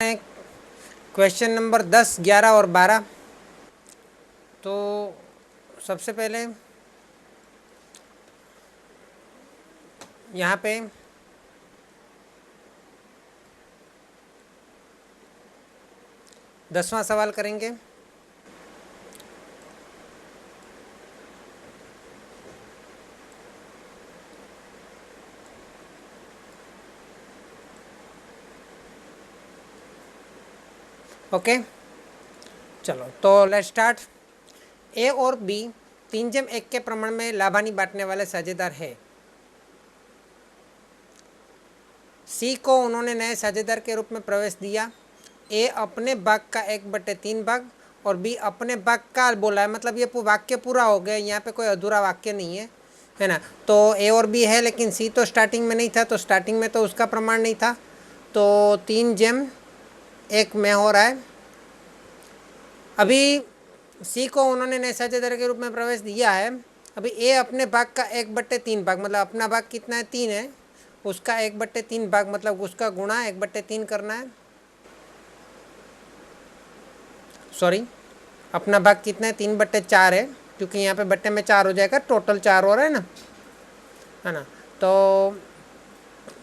Question number 10, 11 और 12। तो सबसे पहले यहाँ पे दसवां सवाल करेंगे। ओके, चलो तो लेट्स स्टार्ट। ए और बी 3:1 के प्रमाण में लाभानी बांटने वाले साझेदार है। सी को उन्होंने नए साझेदार के रूप में प्रवेश दिया। ए अपने भाग का 1/3 भाग और बी अपने भाग का बोला है, मतलब ये वाक्य पूरा हो गया, यहाँ पे कोई अधूरा वाक्य नहीं है ना। तो ए और बी है, लेकिन सी तो स्टार्टिंग में नहीं था, तो स्टार्टिंग में तो उसका प्रमाण नहीं था। तो 3:1 में हो रहा है। अभी सी को उन्होंने नए साझेदार के रूप में प्रवेश दिया है। अभी ए अपने भाग का 1/3 भाग, मतलब अपना भाग कितना है 3 है, उसका 1/3 भाग मतलब उसका गुणा 1/3 करना है। सॉरी, अपना भाग कितना है 3/4 है, क्योंकि यहाँ पे बट्टे में 4 हो जाएगा, टोटल 4 हो रहा है ना। तो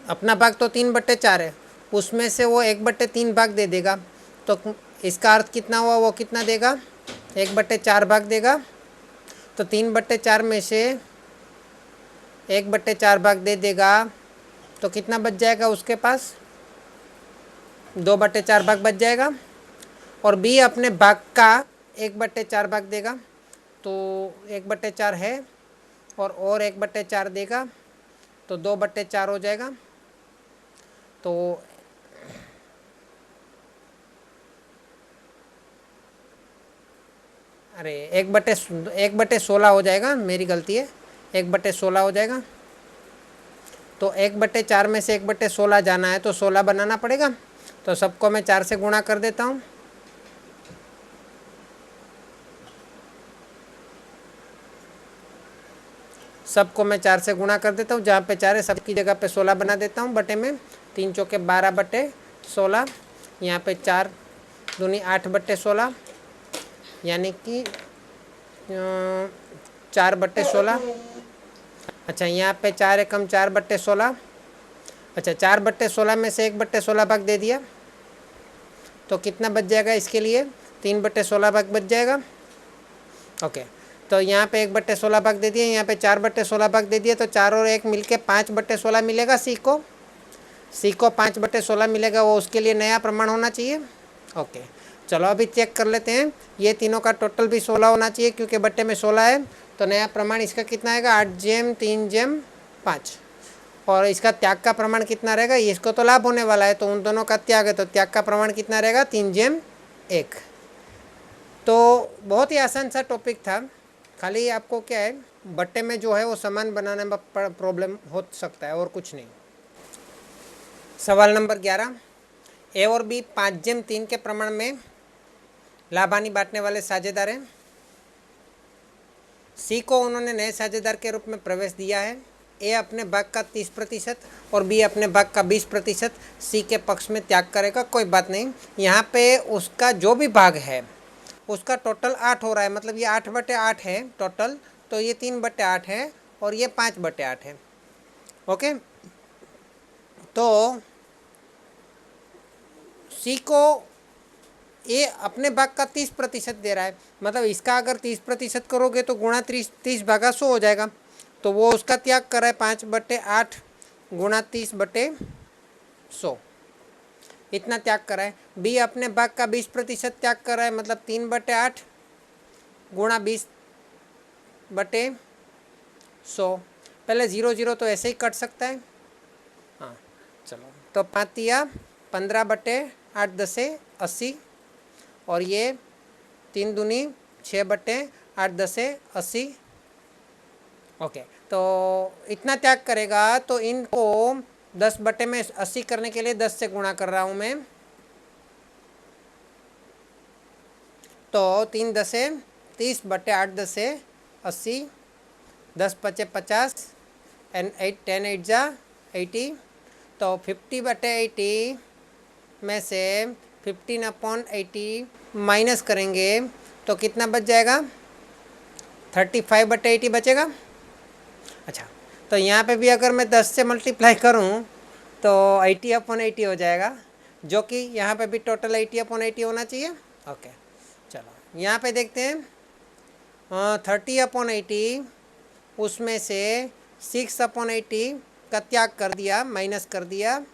अपना भाग तो 3/4 है, उसमें से वो 1/3 भाग दे देगा। तो इसका अर्थ कितना हुआ, वो कितना देगा 1/4 भाग देगा। तो 3/4 में से 1/4 भाग दे देगा, तो कितना बच जाएगा उसके पास 2/4 भाग बच जाएगा। और बी अपने भाग का 1/4 भाग देगा, तो 1/4 है और 1/4 देगा, तो 2/4 हो जाएगा। तो अरे 1/16 हो जाएगा, मेरी गलती है, 1/16 हो जाएगा। तो 1/4 में से 1/16 जाना है, तो 16 बनाना पड़ेगा। तो सबको मैं 4 से गुणा कर देता हूँ। सबको मैं 4 से गुणा कर देता हूँ, जहाँ पे 4 है सबकी जगह पे 16 बना देता हूँ बटे में। 3 चौके 12/16, यहाँ पे 4 दूनी 8/16, यानी कि 4/16। अच्छा, यहाँ पे 4 एकम 4/16। अच्छा, 4/16 में से 1/16 भाग दे दिया, तो कितना बच जाएगा इसके लिए 3/16 भाग बच जाएगा। ओके, तो यहाँ पे 1/16 भाग दे दिया, यहाँ पे 4/16 भाग दे दिया, तो 4 और 1 मिलके 5/16 मिलेगा सी को 5/16 मिलेगा। वो उसके लिए नया प्रमाण होना चाहिए। ओके, चलो अभी चेक कर लेते हैं। ये तीनों का टोटल भी 16 होना चाहिए, क्योंकि बट्टे में 16 है। तो नया प्रमाण इसका कितना आएगा 8/3/5। और इसका त्याग का प्रमाण कितना रहेगा, इसको तो लाभ होने वाला है, तो उन दोनों का त्याग है, तो त्याग का प्रमाण कितना रहेगा 3/1। तो बहुत ही आसान सा टॉपिक था। खाली आपको क्या है, बट्टे में जो है वो सामान बनाने में प्रॉब्लम हो सकता है, और कुछ नहीं। सवाल नंबर 11। ए और बी 5/3 के प्रमाण में लाभानी बांटने वाले साझेदार हैं। सी को उन्होंने नए साझेदार के रूप में प्रवेश दिया है। ए अपने भाग का 30% और बी अपने भाग का 20% सी के पक्ष में त्याग करेगा। कोई बात नहीं, यहाँ पे उसका जो भी भाग है उसका टोटल 8 हो रहा है, मतलब ये 8/8 है टोटल, तो ये 3/8 है और ये 5/8 है। ओके, तो सी को ये अपने भाग का 30% दे रहा है, मतलब इसका अगर 30% करोगे तो गुणा 30/100 हो जाएगा। तो वो उसका त्याग कर रहा है 5/8 गुणा 30/100, इतना त्याग कर रहा है। बी अपने भाग का 20% त्याग कर रहा है, मतलब 3/8 गुणा 20/100। पहले 0 तो ऐसे ही कट सकता है। हाँ, चलो, तो 5×15 = 8×10 = 80, और ये 3 दूनी 6/8×10 = 80। ओके, तो इतना त्याग करेगा, तो इनको 10/80 करने के लिए 10 से गुणा कर रहा हूँ मैं। तो 3×10 = 30/8×10 = 80, 10×5 = 50 एंड 10×8 = 80। तो 50/80 में से 15/80 माइनस करेंगे तो कितना बच जाएगा? 35/80 बचेगा। अच्छा, तो यहाँ पे भी अगर मैं 10 से मल्टीप्लाई करूँ तो 80/80 हो जाएगा, जो कि यहाँ पे भी टोटल 80/80 होना चाहिए। ओके, चलो यहाँ पे देखते हैं। 30/80 उसमें से 6/80 का त्याग कर दिया, माइनस कर दिया,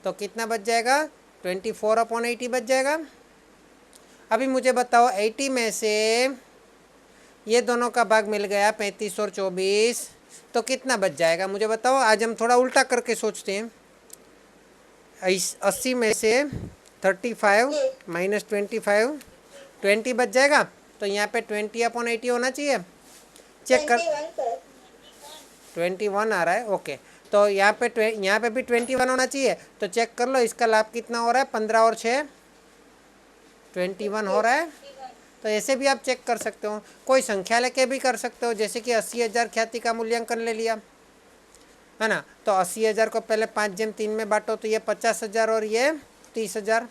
तो कितना बच जाएगा? 24/80 बच जाएगा। अभी मुझे बताओ 80 में से ये दोनों का भाग मिल गया 35 और 24, तो कितना बच जाएगा मुझे बताओ। आज हम थोड़ा उल्टा करके सोचते हैं। 80 में से 35 माइनस 25, 20 बच जाएगा। तो यहाँ पे 20/80 होना चाहिए। चेक कर, 21 आ रहा है। ओके, तो यहाँ पे भी 21 होना चाहिए। तो चेक कर लो इसका लाभ कितना हो रहा है। 15 और 6 21 हो रहा है। तो ऐसे भी आप चेक कर सकते हो, कोई संख्या लेके भी कर सकते हो। जैसे कि 80,000 ख्याति का मूल्यांकन ले लिया, है ना। तो 80,000 को पहले 5/3 में बांटो तो ये 50,000 और ये 30,000।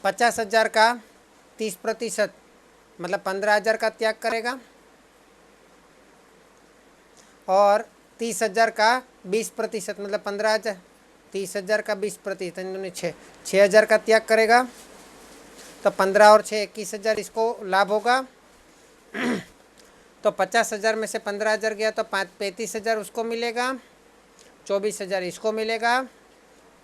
50,000 का 30% मतलब 15,000 का त्याग करेगा, और 30,000 का 20% मतलब 15,000। 30,000 का 20% इन्होंने 6,000 का त्याग करेगा। तो 15 और 6 21,000 इसको लाभ होगा। तो 50,000 में से 15,000 गया तो 35,000 उसको मिलेगा, 24,000 इसको मिलेगा,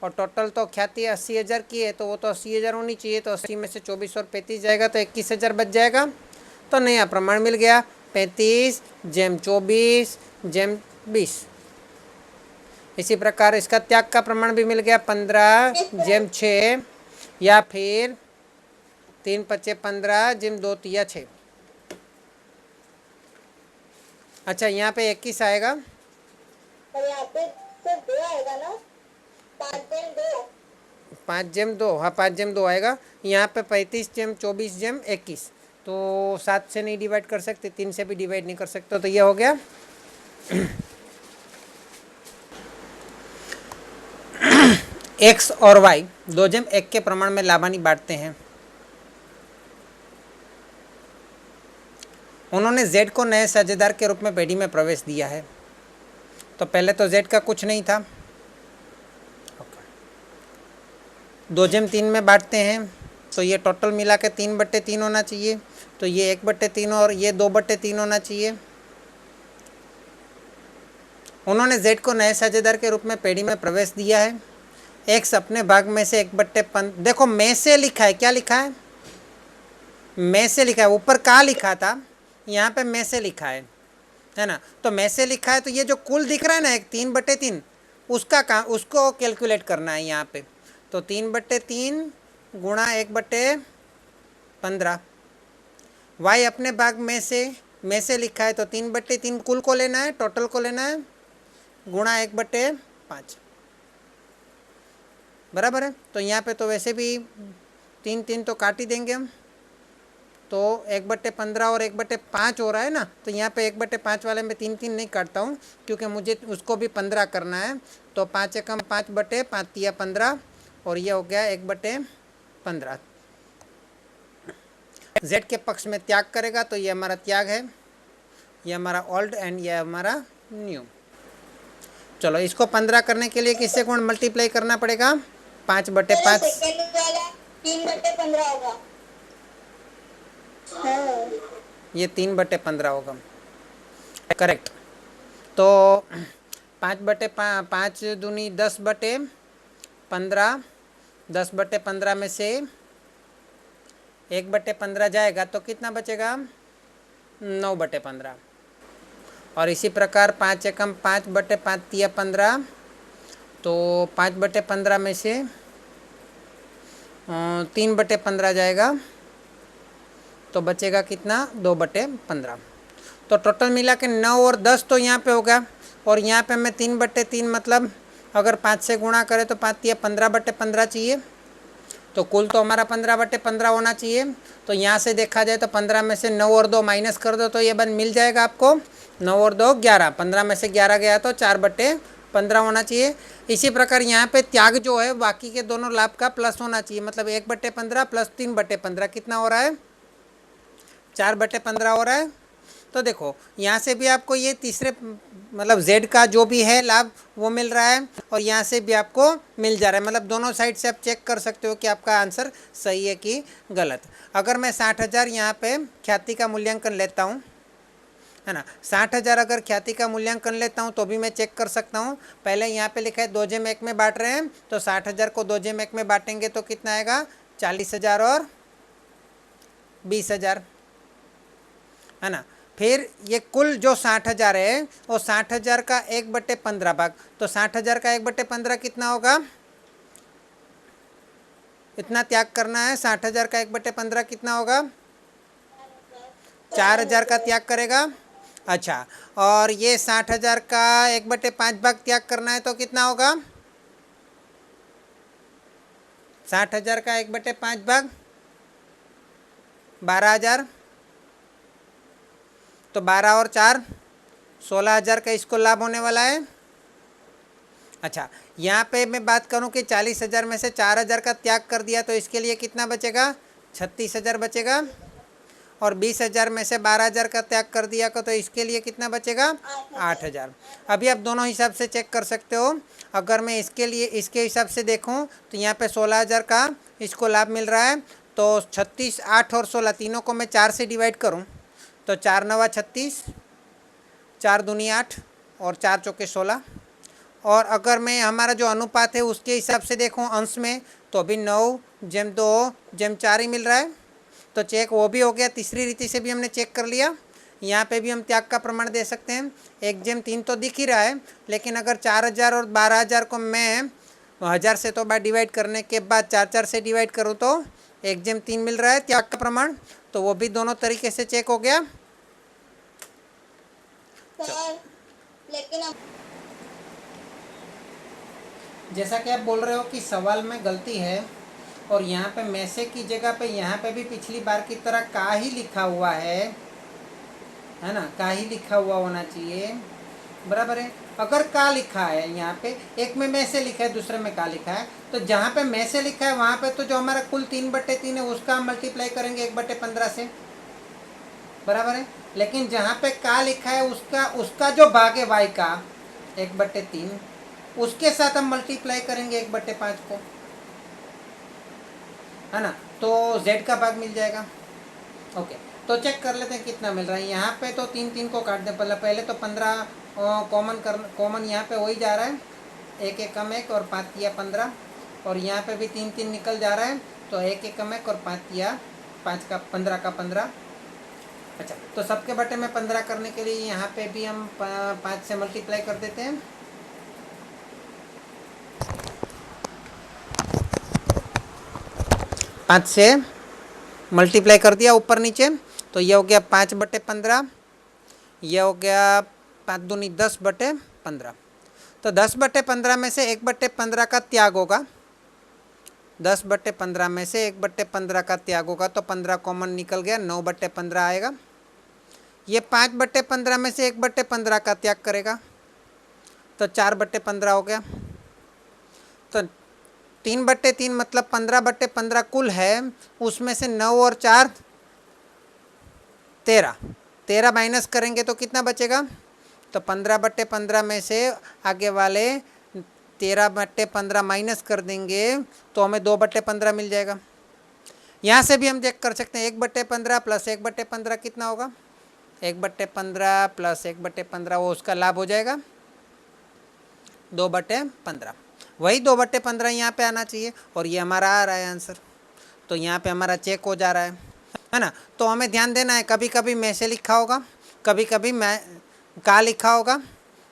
और टोटल तो ख्याति 80,000 की है तो वो तो 80,000 होनी चाहिए। तो 80 में से 24 और 35 जाएगा तो 21,000 बच जाएगा। तो नया प्रमाण मिल गया 35/24/20। इसी प्रकार इसका त्याग का प्रमाण भी मिल गया 15/6, या फिर 3×5=15/2 6। अच्छा, यहाँ पे 21 आएगा, और यहाँ पे सिर्फ 2 आएगा ना, 5/2। 5/2, हाँ 5/2 आएगा। यहाँ पे 35/24/21। तो 7 से नहीं डिवाइड कर सकते, 3 से भी डिवाइड नहीं कर सकते। तो ये हो गया। x और y 2/1 के प्रमाण में लाभानी बांटते हैं। उन्होंने z को नए साझेदार के रूप में पेढ़ी में प्रवेश दिया है। तो पहले तो z का कुछ नहीं था। 2/3 में बांटते हैं तो ये टोटल मिला के 3/3 होना चाहिए। तो ये 1/3 और ये 2/3 होना चाहिए। उन्होंने z को नए साझेदार के रूप में पेढ़ी में प्रवेश दिया है। x अपने भाग में से 1/5, देखो में से लिखा है, क्या लिखा है? में से लिखा है। ऊपर का लिखा था, यहाँ पे में से लिखा है ना। तो में से लिखा है तो ये जो कुल दिख रहा है ना 3/3, उसका काम उसको कैलकुलेट करना है यहाँ पे। तो 3/3 गुणा 1/15। y अपने भाग में से लिखा है तो 3/3 कुल को लेना है, टोटल को लेना है, गुणा 1/5 बराबर है। तो यहाँ पे तो वैसे भी 3 तो काट ही देंगे हम। तो 1/15 और 1/5 हो रहा है ना। तो यहाँ पे 1/5 वाले में 3 नहीं काटता हूँ, क्योंकि मुझे उसको भी 15 करना है। तो 5 एकम 5/5 15, और ये हो गया 1/15। z के पक्ष में त्याग करेगा तो ये हमारा त्याग है, ये हमारा ओल्ड एंड ये हमारा न्यू। चलो इसको 15 करने के लिए किससे गुण मल्टीप्लाई करना पड़ेगा? 5/5। सेकंड वाला 3/15 होगा। हाँ, ये 3/15 होगा, करेक्ट। तो 5 दूनी 10/15, 10/15 में से 1/15 जाएगा तो कितना बचेगा? 9/15। और इसी प्रकार 5 एकम 5/5 15, तो 5/15 में से 3/15 जाएगा तो बचेगा कितना? 2/15। तो टोटल मिला के 9 और 10 तो यहाँ पे होगा, और यहाँ पे मैं 3/3 मतलब अगर 5 से गुणा करें तो 15/15 चाहिए। तो कुल तो हमारा 15/15 होना चाहिए। तो यहाँ से देखा जाए तो 15 में से 9 और 2 माइनस कर दो तो ये बन मिल जाएगा आपको 9 और 2 11। 15 में से 11 गया तो 4/5 15 होना चाहिए। इसी प्रकार यहाँ पे त्याग जो है बाकी के दोनों लाभ का प्लस होना चाहिए, मतलब 1/15 प्लस 3/15 कितना हो रहा है, 4/15 हो रहा है। तो देखो यहाँ से भी आपको ये तीसरे मतलब z का जो भी है लाभ वो मिल रहा है और यहाँ से भी आपको मिल जा रहा है, मतलब दोनों साइड से आप चेक कर सकते हो कि आपका आंसर सही है कि गलत। अगर मैं 60,000 यहाँ पे ख्याति का मूल्यांकन लेता हूँ, है ना, 60,000 अगर ख्याति का मूल्यांकन लेता हूँ तो भी मैं चेक कर सकता हूँ। पहले यहाँ पे लिखा है 2/1 में बांट रहे हैं, तो 60,000 को 2/1 में बांटेंगे तो कितना आएगा, 40,000 और 20,000, है ना। फिर ये कुल जो 60,000 है वो 60,000 का 1/15 भाग, तो 60,000 का 1/15 कितना होगा, इतना त्याग करना है। 60,000 का 1/15 कितना होगा, 4,000 का त्याग करेगा। अच्छा, और ये 60,000 का 1/5 भाग त्याग करना है तो कितना होगा, 60,000 का 1/5 भाग 12,000, तो 12 और 4 16,000 का इसको लाभ होने वाला है। अच्छा, यहाँ पे मैं बात करूँ कि 40,000 में से 4,000 का त्याग कर दिया तो इसके लिए कितना बचेगा, 36,000 बचेगा। और 20,000 में से 12,000 का त्याग कर दिया तो इसके लिए कितना बचेगा, 8,000। अभी आप दोनों हिसाब से चेक कर सकते हो। अगर मैं इसके लिए इसके हिसाब से देखूं तो यहाँ पे 16,000 का इसको लाभ मिल रहा है, तो 36, 8 और 16 तीनों को मैं 4 से डिवाइड करूं तो 4 9 36, 4 दूनी 8 और 4 चौके 16। और अगर मैं हमारा जो अनुपात है उसके हिसाब से देखूं अंश में तो अभी 9/2/4 ही मिल रहा है, तो चेक वो भी हो गया। तीसरी रीति से भी हमने चेक कर लिया। यहाँ पे भी हम त्याग का प्रमाण दे सकते हैं। 1/3 तो दिख ही रहा है, लेकिन अगर 4,000 और 12,000 को मैं 1000 से तो बार डिवाइड करने के बाद 4 से डिवाइड करूँ तो 1/3 मिल रहा है त्याग का प्रमाण, तो वो भी दोनों तरीके से चेक हो गया। सर लेकिन अब जैसा कि आप बोल रहे हो कि सवाल में गलती है और यहाँ पे मैसे की जगह पे यहाँ पे भी पिछली बार की तरह का ही लिखा हुआ है ना, का ही लिखा हुआ होना चाहिए, बराबर है। अगर का लिखा है यहाँ पे, एक में मैसे लिखा है दूसरे में का लिखा है, तो जहाँ पे मैसे लिखा है वहाँ पे तो जो हमारा कुल 3/3 है उसका हम मल्टीप्लाई करेंगे 1/15 से, बराबर है। लेकिन जहाँ पे का लिखा है उसका जो भाग है y का 1/3 उसके साथ हम मल्टीप्लाई करेंगे 1/5 को, है ना, तो z का भाग मिल जाएगा। ओके, तो चेक कर लेते हैं कितना मिल रहा है। यहाँ पे तो 3 को काट दें, पहले तो 15 कॉमन यहाँ पे वही जा रहा है, 1 1 कम 1 और 5 तिया 15, और यहाँ पे भी 3 निकल जा रहा है, तो 1 1 कम 1 और 5 तिया 5 का 15 का 15। अच्छा, तो सबके बटे में 15 करने के लिए यहाँ पे भी हम 5 से मल्टीप्लाई कर देते हैं। पाँच से मल्टीप्लाई कर दिया ऊपर नीचे, तो ये हो गया 5/15, ये हो गया 5 दूनी 10/15। तो 10/15 में से 1/15 का त्याग होगा, 10/15 में से 1/15 का त्याग होगा, तो 15 कॉमन निकल गया, 9/15 आएगा। ये 5/15 में से 1/15 का त्याग करेगा तो 4/15 हो गया। तो 3/3 मतलब 15/15 कुल है, उसमें से 9 और 4 13 माइनस करेंगे तो कितना बचेगा, तो 15/15 में से आगे वाले 13/15 माइनस कर देंगे तो हमें 2/15 मिल जाएगा। यहाँ से भी हम चेक कर सकते हैं 1/15 प्लस 1/15 कितना होगा, 1/15 प्लस 1/15 वो उसका लाभ हो जाएगा 2/15, वही 2/15 यहाँ पे आना चाहिए और ये हमारा आ रहा है आंसर, तो यहाँ पे हमारा चेक हो जा रहा है ना। तो हमें ध्यान देना है, कभी कभी में से लिखा होगा, कभी कभी मैं का लिखा होगा,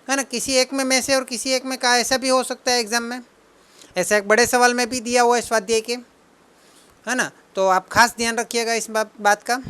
है ना, किसी एक में से और किसी एक में का, ऐसा भी हो सकता है एग्जाम में, ऐसा एक बड़े सवाल में भी दिया हुआ है स्वाध्याय के, है ना। तो आप खास ध्यान रखिएगा इस बात का।